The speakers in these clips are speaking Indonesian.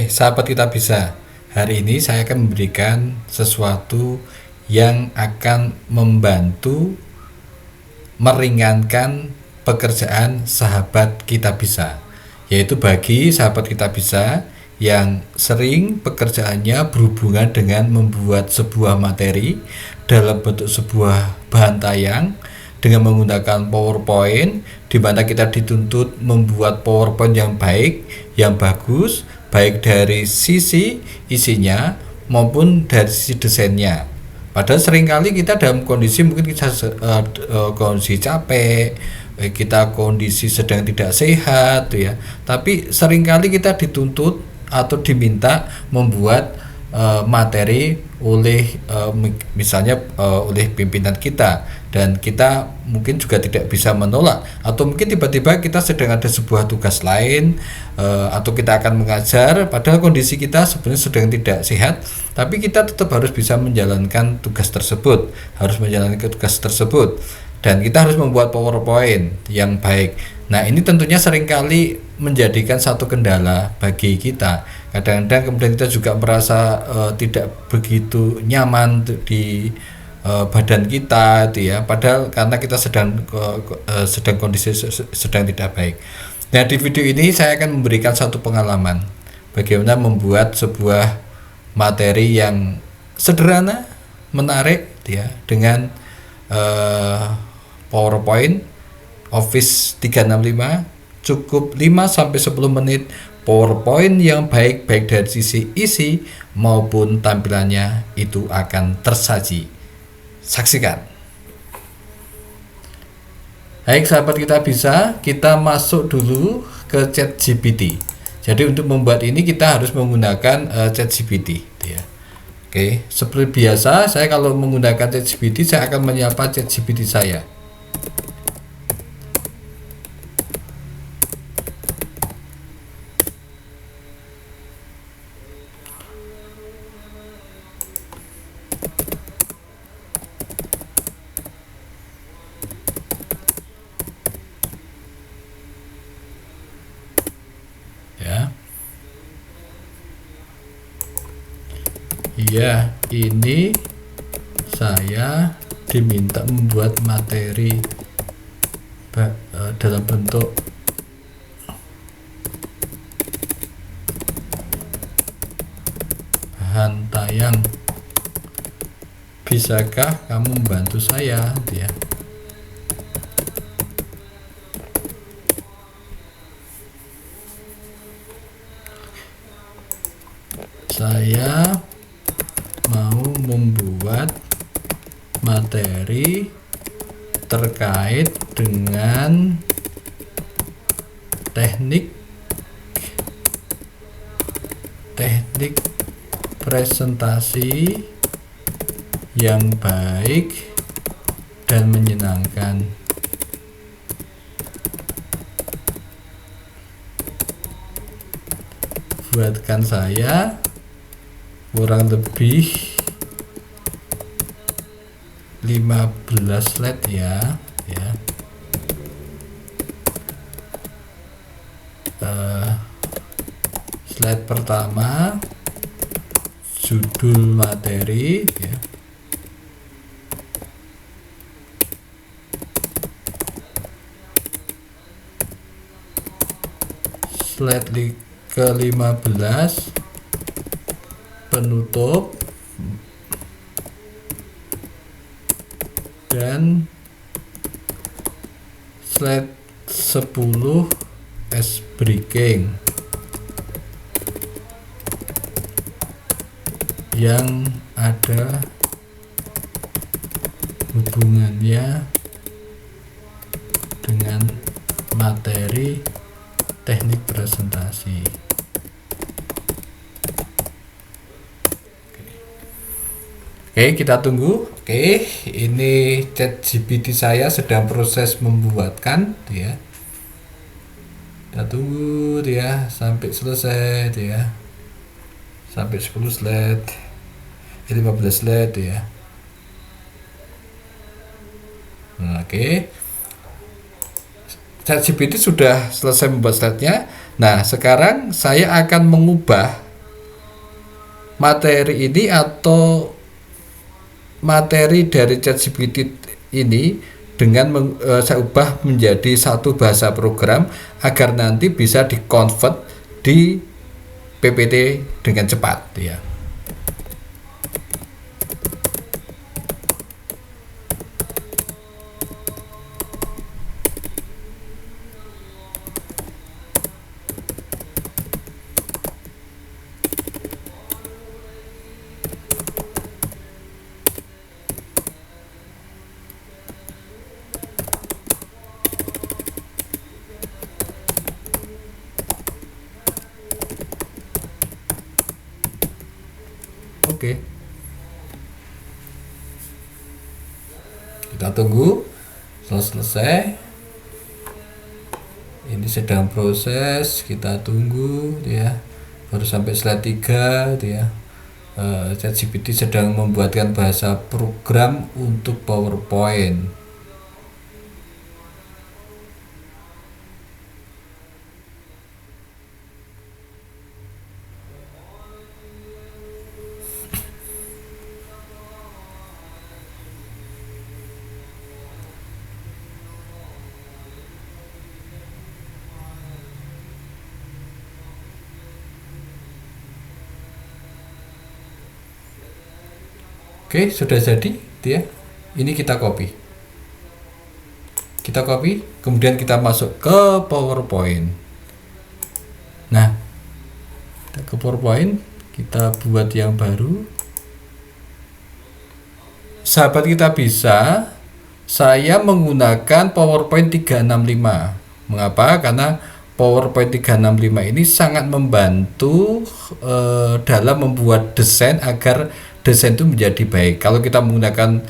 Sahabat kita bisa. Hari ini saya akan memberikan sesuatu yang akan membantu meringankan pekerjaan sahabat kita bisa. Yaitu bagi sahabat kita bisa yang sering pekerjaannya berhubungan dengan membuat sebuah materi dalam bentuk sebuah bahan tayang dengan menggunakan PowerPoint, di mana kita dituntut membuat PowerPoint yang baik, yang bagus, baik dari sisi isinya maupun dari sisi desainnya. Padahal seringkali kita dalam kondisi mungkin kita kondisi capek, kita kondisi sedang tidak sehat, ya. Tapi seringkali kita dituntut atau diminta membuat materi oleh misalnya oleh pimpinan kita, dan kita mungkin juga tidak bisa menolak, atau mungkin tiba-tiba kita sedang ada sebuah tugas lain, atau kita akan mengajar padahal kondisi kita sebenarnya sedang tidak sehat, tapi kita tetap harus bisa menjalankan tugas tersebut, dan kita harus membuat PowerPoint yang baik. Nah, ini tentunya seringkali menjadikan satu kendala bagi kita. Kadang-kadang kemudian kita juga merasa tidak begitu nyaman di badan kita, itu ya. Padahal karena kita sedang kondisi sedang tidak baik. Nah, di video ini saya akan memberikan satu pengalaman bagaimana membuat sebuah materi yang sederhana, menarik, ya, dengan PowerPoint Office 365, cukup 5-10 menit PowerPoint yang baik dari sisi isi maupun tampilannya itu akan tersaji. Saksikan. Baik sahabat kita bisa, kita masuk dulu ke ChatGPT. Jadi untuk membuat ini kita harus menggunakan ChatGPT, ya. Oke, seperti biasa saya kalau menggunakan ChatGPT saya akan menyapa ChatGPT saya. Ya, ini saya diminta membuat materi dalam bentuk bahan tayang. Bisakah kamu membantu saya, ya? Saya mau membuat materi terkait dengan teknik presentasi yang baik dan menyenangkan. Buatkan saya kurang lebih 15 slide, ya. Slide pertama judul materi, ya. Slide ke-15 penutup, dan slide 10 ice breaking yang ada hubungannya dengan materi teknik presentasi. Oke, kita tunggu. Oke, ini ChatGPT saya sedang proses membuatkan, ya. Kita tunggu, ya, sampai selesai, ya. Sampai 10 slide, 15 slide, ya. Oke. ChatGPT sudah selesai membuat slide-nya. Nah, sekarang saya akan mengubah materi ini atau materi dari ChatGPT ini dengan saya ubah menjadi satu bahasa program agar nanti bisa di-convert di PPT dengan cepat ya. Oke. Kita tunggu selesai. Ini sedang proses, kita tunggu ya. Baru sampai slide 3 ya. ChatGPT sedang membuatkan bahasa program untuk PowerPoint. Oke, sudah jadi ya. Ini kita copy. Kita copy, kemudian kita masuk ke PowerPoint. Nah, kita ke PowerPoint, kita buat yang baru. Sahabat kita bisa, saya menggunakan PowerPoint 365. Mengapa? Karena PowerPoint 365 ini sangat membantu dalam membuat desain agar desain itu menjadi baik. Kalau kita menggunakan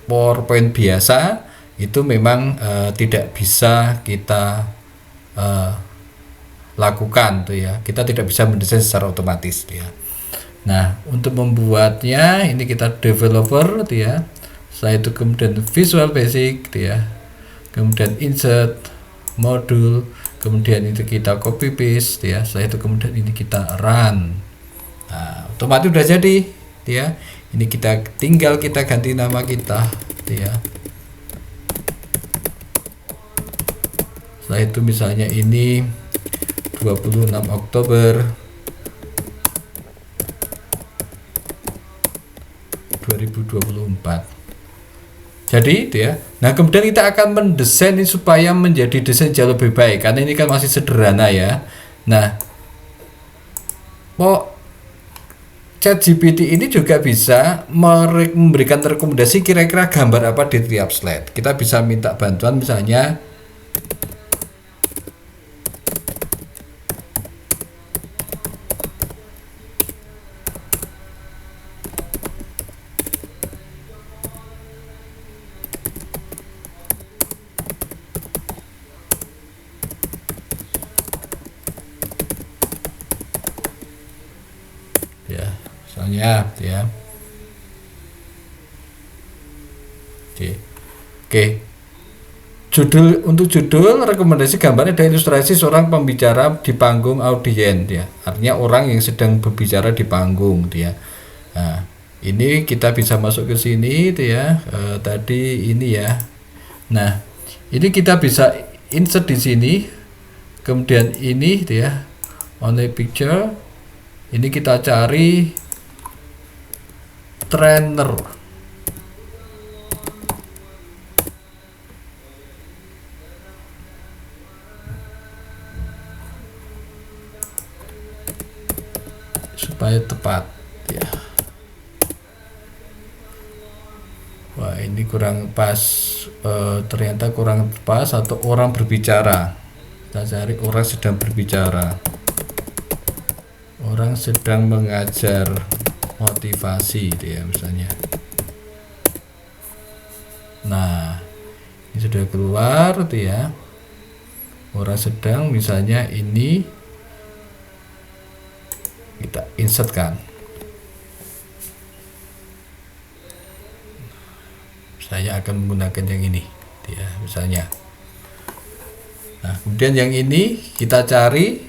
PowerPoint biasa, itu memang tidak bisa kita lakukan tuh ya. Kita tidak bisa mendesain secara otomatis ya. Nah, untuk membuatnya ini kita developer tuh ya. Setelah itu kemudian Visual Basic tuh ya. Kemudian insert modul, kemudian itu kita copy paste ya. Setelah itu kemudian ini kita run. Nah, otomatis udah jadi ya. Ini kita tinggal kita ganti nama kita ya. Setelah itu misalnya ini 26 Oktober 2024. Jadi itu ya. Nah, kemudian kita akan mendesain ini supaya menjadi desain jauh lebih baik karena ini kan masih sederhana ya. Nah, ChatGPT ini juga bisa memberikan rekomendasi kira-kira gambar apa di tiap slide. Kita bisa minta bantuan misalnya ya, misalnya ya. Oke. Untuk judul rekomendasi gambarnya ada ilustrasi seorang pembicara di panggung audien ya. Artinya orang yang sedang berbicara di panggung dia. Nah, ini kita bisa masuk ke sini itu ya. Tadi ini ya. Nah, ini kita bisa insert di sini. Kemudian ini itu ya. Only picture. Ini kita cari trainer. Supaya tepat ya. Wah, ini kurang pas, ternyata kurang pas atau orang berbicara. Kita cari orang sedang berbicara, orang sedang mengajar motivasi dia misalnya. Nah, ini sudah keluar tuh ya. Orang sedang misalnya ini kita insertkan. Saya akan menggunakan yang ini ya misalnya. Nah, kemudian yang ini kita cari,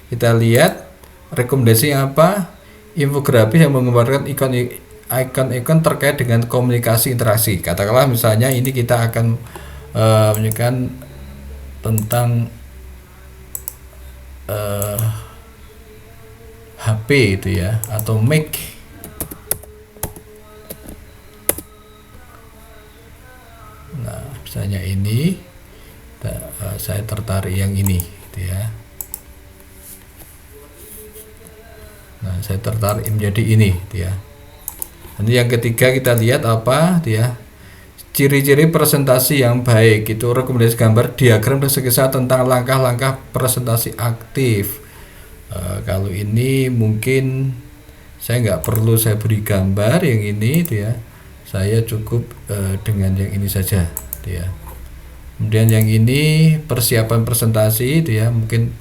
kita lihat rekomendasi apa, infografis yang menggambarkan ikon-ikon terkait dengan komunikasi interaksi. Katakanlah misalnya ini kita akan menunjukkan tentang HP itu ya, atau Mac. Nah, misalnya ini saya tertarik yang ini gitu ya. Nah, saya tertarik menjadi ini gitu ya. Nanti yang ketiga kita lihat apa gitu ya, ciri-ciri presentasi yang baik. Itu rekomendasi gambar diagram dan sketsa tentang langkah-langkah presentasi aktif. Kalau ini mungkin saya nggak perlu saya beri gambar yang ini gitu ya, saya cukup dengan yang ini saja gitu ya. Kemudian yang ini persiapan presentasi itu ya, mungkin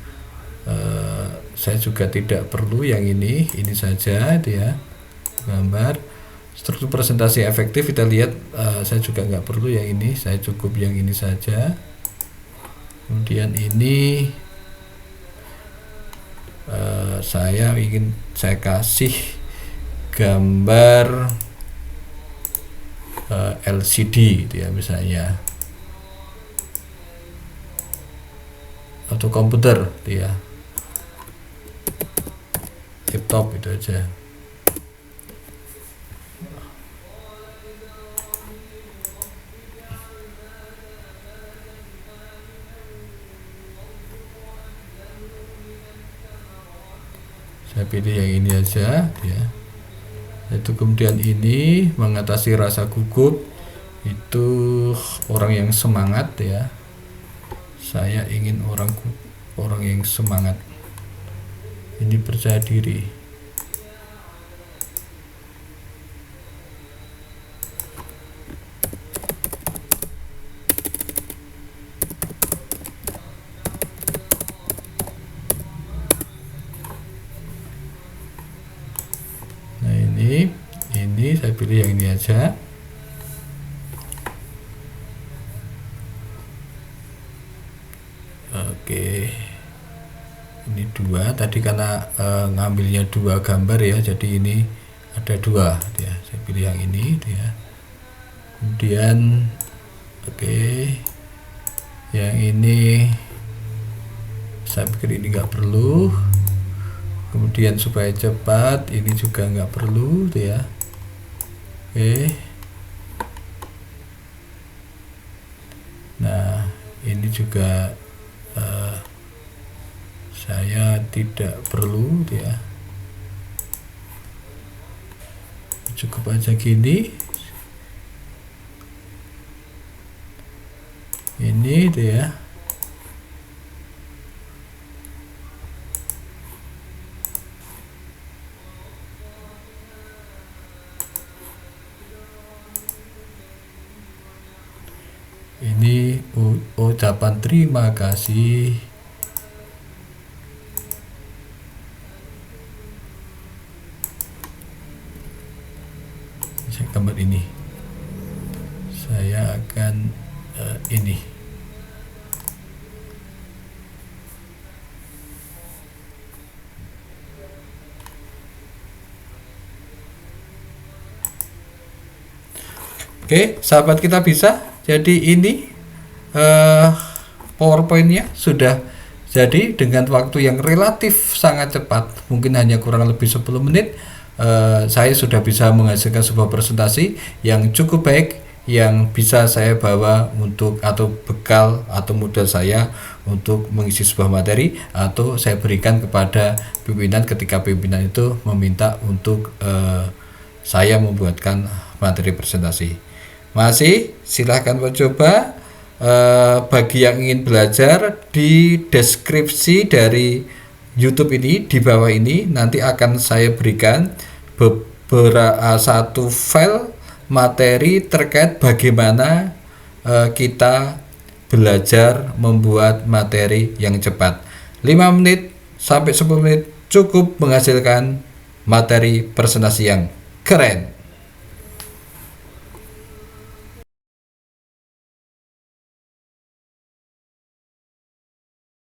saya juga tidak perlu yang ini saja itu ya, gambar. Struktur presentasi efektif kita lihat, saya juga nggak perlu yang ini, saya cukup yang ini saja. Kemudian ini saya ingin saya kasih gambar LCD gitu ya misalnya, atau komputer gitu ya, laptop itu aja. Saya pilih yang ini aja ya. Itu kemudian ini mengatasi rasa gugup, itu orang yang semangat ya. Saya ingin orang yang semangat, ini percaya diri. Nah ini saya pilih yang ini aja. Oke, ini dua tadi karena ngambilnya dua gambar ya, jadi ini ada dua ya, saya pilih yang ini ya. Kemudian oke, yang ini saya pikir ini nggak perlu. Kemudian supaya cepat ini juga nggak perlu ya. Oke, nah ini juga saya tidak perlu ya, cukup aja gini. Ini ya. Ini ucapan terima kasih. Saya gambar ini. Saya akan ini. Oke, sahabat kita bisa. Jadi ini PowerPoint-nya sudah jadi dengan waktu yang relatif sangat cepat, mungkin hanya kurang lebih 10 menit. Saya sudah bisa menghasilkan sebuah presentasi yang cukup baik, yang bisa saya bawa untuk atau bekal atau modal saya untuk mengisi sebuah materi, atau saya berikan kepada pimpinan ketika pimpinan itu meminta untuk saya membuatkan materi presentasi. Masih silahkan mencoba. Bagi yang ingin belajar, di deskripsi dari YouTube ini di bawah ini nanti akan saya berikan satu file materi terkait bagaimana kita belajar membuat materi yang cepat. 5 menit sampai 10 menit cukup menghasilkan materi presentasi yang keren.